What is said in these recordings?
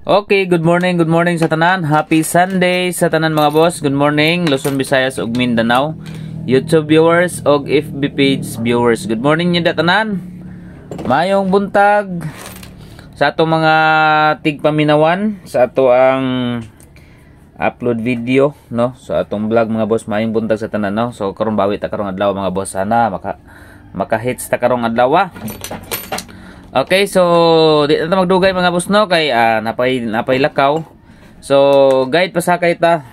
Okay, good morning sa tanan. Happy Sunday sa tanan mga boss. Good morning, Luzon, Visayas ug Mindanao. YouTube viewers ug FB page viewers. Good morning niyo tanan. Mayong buntag sa ato mga tigpaminawan sa ato ang upload video, no? Sa atong vlog mga boss, mayong buntag sa tanan, no? So karon bawi ta karong adlaw mga boss, sana maka-hits ta karong adlaw. Okay, so di na magdugay mga boss, no, kay napay lakaw. So guide pasakay ta.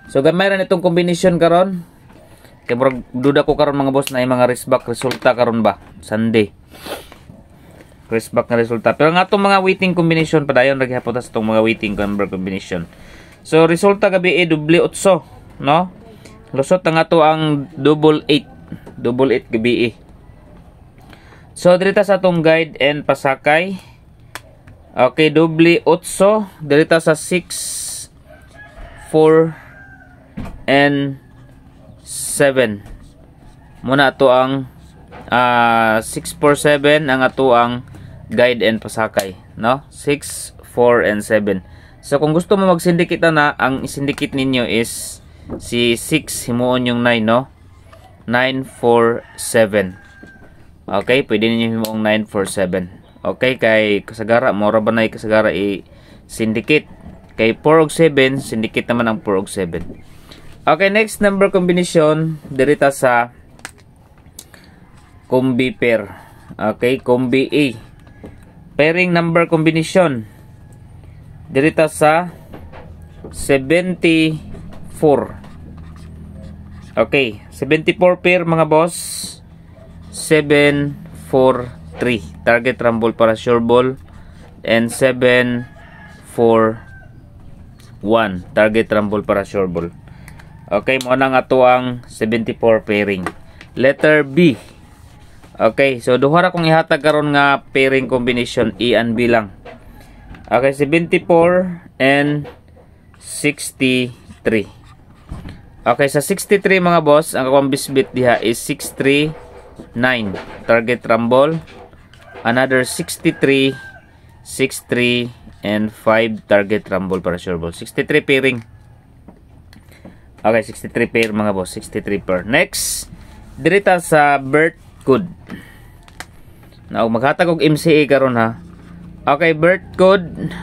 So gamay ra nitong kombinasyon karon. Kay murag duda ko karon mga boss na ay mga wristback resulta karon ba Sunday. Wristback na resulta. Pero nga itong mga waiting combination padayon ra gihapon ta sa itong mga waiting number combination. So resulta gabi double 8, no? Lusot nga to ang double 8 gabi. So, dirita sa atong guide and pasakay. Okay, doble 8. Dirita sa 6, 4, and 7. Muna ato ang 6, 4, 7 ang ato ang guide and pasakay. No? 6, 4, and 7. So, kung gusto mo mag-syndicate na, ang syndicate ninyo is si 6, himuon yung 9, no? 9, 4, 7. Okay, pwede ninyo himong 947. Okay, kay kasagara mora ba na kasagara i-syndicate. Kay 4 ug 7, syndicate naman ang 4 ug 7. Okay, next number combination dirita sa combi pair. Okay, combi A. Pairing number combination dirita sa 74. Okay, 74 pair mga boss. 7, 4, 3 target rumble para sure ball, and 7, 4, 1 target rumble para sure ball. Okay, mo na nga to ang 74 pairing. Letter B. Okay, so duha ra kong ihatag karon nga pairing combination A and B lang. Okay, 74 and 63. Okay, sa 63 mga boss, ang akong bisbit diha is 63, 9 target rumble, another 63, 63, and 5 target rumble para sure ball. 63 pairing. Okay, 63 pair mga boss, 63 pair. Next, dirita sa Bert Code. Now, maghatag og MCA karon ha. Okay, Bert Code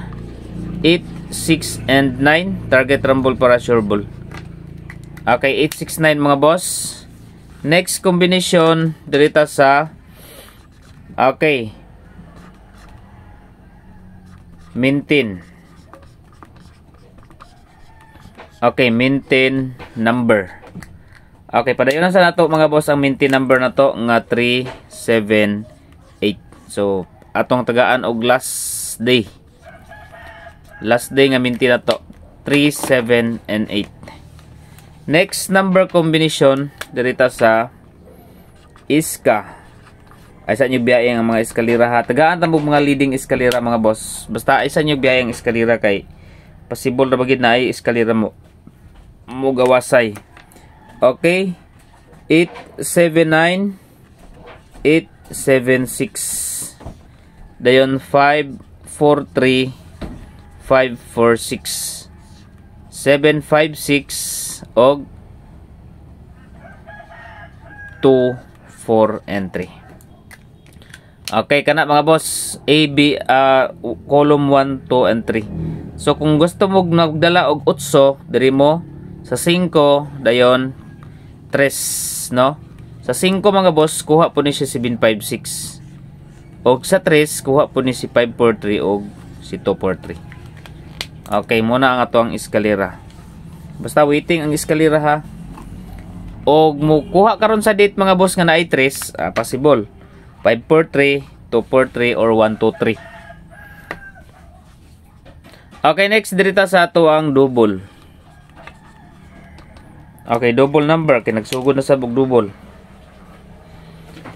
8, 6, and 9 target rumble para sure ball. Okay, 8, 6, 9 mga boss. Next combination dirita sa maintain. Okay, maintain number. Okay, padayon na sa nato mga boss ang maintain number na to nga 3, 7, 8. So atong tagaan og last day. Last day nga maintain na to 3, 7, and 8. Next number combination dirita sa iska. Ay sa inyo biyayang ang mga eskalera ha. Tagaan tambog mga leading eskalera mga boss. Basta ay sa inyo biyayang eskalera kay possible na bagid na ay eskalera mo gawasay. Okay. 879, 876. Dayon 543, 546. 756 og 2, 4, and 3. Okay, kana mga boss, A, B, column 1, 2, and 3. So kung gusto mo nagdala og 8, diri mo sa 5 dayon 3, no? Sa 5 mga boss, kuha po ni siya 756. Og sa 3 kuha po ni si 543 og si 243. Okay, muna ang ato ang eskalera. Basta waiting ang eskalera ha. Og mo kuha karon sa date mga boss nga naay 3, possible 543, 243, or 123. Okay, next dirita sa ato ang double. Okay, double number kay nagsugod na sa bug double.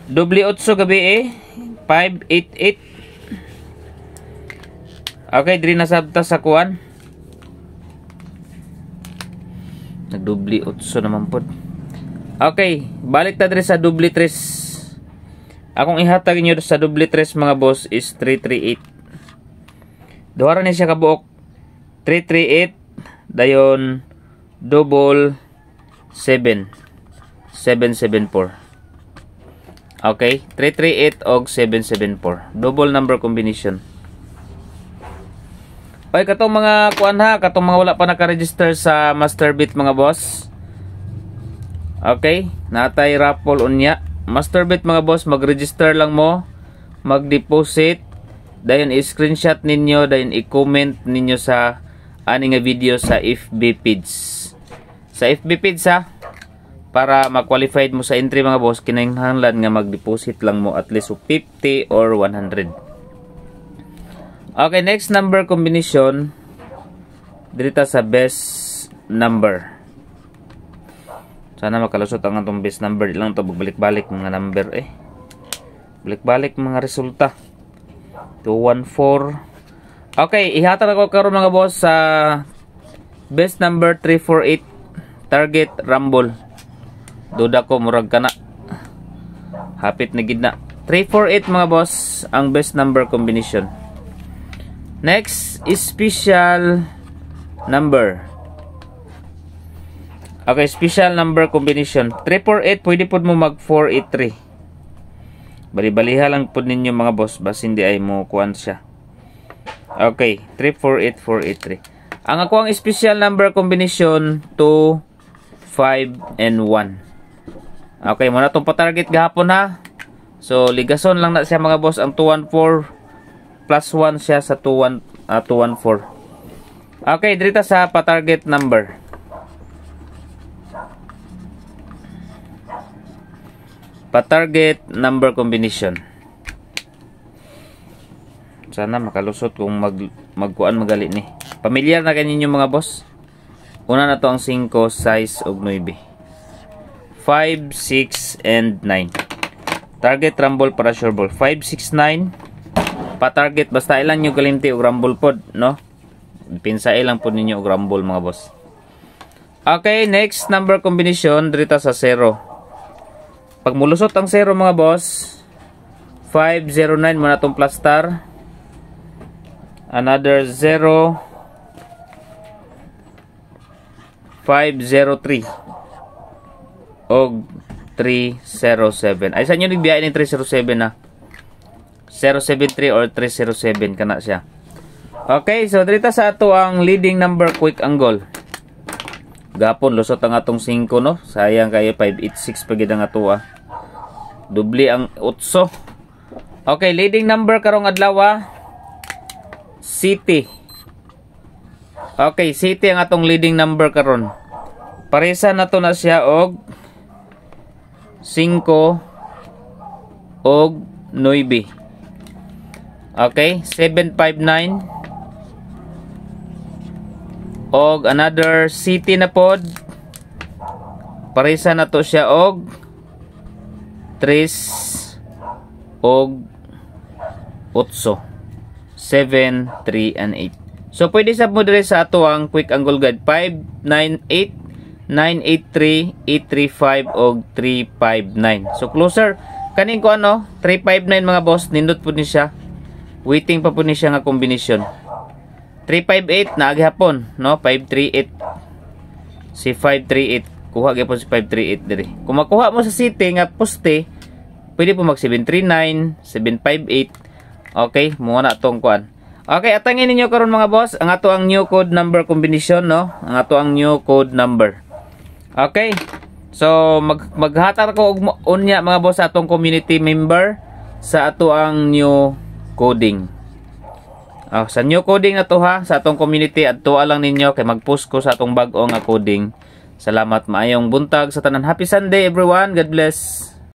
Doble 8 gabi 588. Okay, diri na sabta sa kuan. Nagdubli 8 naman pod. Okay, balik ta diri sa doble 3. Akong ihatag inyo sa doble 3 mga boss is 338. Duha ra ni siya kabuok 338 dayon double 774. Okay, 338 og 774. Double number combination. Okay, katong mga kuan ha, katong mga wala pa naka-register sa Masterbit mga boss. Okay, natay raffle unya. Masterbit mga boss, mag-register lang mo, mag-deposit, dayon i-screenshot ninyo, dayon i-comment ninyo sa ani nga video sa FB page. Sa FB page ha, para ma-qualified mo sa entry mga boss, kinahanglan nga mag-deposit lang mo at least 50 or 100. Okay, next number combination dito sa best number. Sana makalusot ang atong best number. Di lang ito balik-balik mga number balik-balik mga resulta. 214. Okay, ihatag ako karon mga boss sa best number 348 target rumble. Duda ko murag kana. Hapit na gid na. 348 mga boss ang best number combination. Next is special number. Okay, special number combination. 348 pwede pud mo mag 483. Bali-baliha lang pud ninyo mga boss bas hindi ay mo kuan siya. Okay, 348 483. Ang ako ang special number combination 2 5 and 1. Okay, muna itong pa-target gahapon ha. So, ligason lang na siya mga boss. Ang 214 plus 1 siya sa 214. Okay, dito sa pa-target number. Pa-target number combination. Sana makalusot kung magkuan magali ni. Pamilyar na kaninyo mga boss. Una na to ang 5, 6 ug 9. 5, 6, and 9. Target rumble para sure ball. 5, 6, 9. Pa-target basta ilan nyo kalimti o rumble pod, no? Pinsay lang po ninyo o rumble mga boss. Okay, next number combination dito sa 0. Pag mulusot ang 0 mga boss, 509 muna itong plus star. Another 0, 503 og 307. Ay sa inyo nagbiyain ng 307 na. 073 or 307 kana siya. Okay, so dito sa ato ang leading number quick angle. Gapon lusot ang atong 5 no. Sayang kayo 586 pagid ang ato ah. Dubli ang 8. Okay, leading number karong adlaw City. Okay, City ang atong leading number karon. Paresa na to na siya og 5 og 9. Okay, 759 og another City na pod. Paresa na to siya og 3 og 8. 7, 3, and 8. So, pwede sa mo dire sa ato ang quick angle guide. 598, 983, 835, og 359. So, closer. Kaning ko ano, 359 mga boss. Nindot po ni siya. Waiting pa po ni siya nga combination. 358 na agihapon, no? 538. Si 538. Kuha gyapon si 538 dire. Kung makuha mo sa city nga poste, pwede po mag 739, 758. Okay, muna tong kuan. Okay, atangin ninyo karon mga boss, ang ato ang new code number combination, no? Ang ato ang new code number. Okay. So maghatar ko og unya mga boss sa atong community member sa ato ang new coding. Sa new coding na to ha, sa atong community adto lang ninyo kay mag-post ko sa atong bag-o nga coding. Salamat, maayong buntag sa tanan. Happy Sunday everyone. God bless.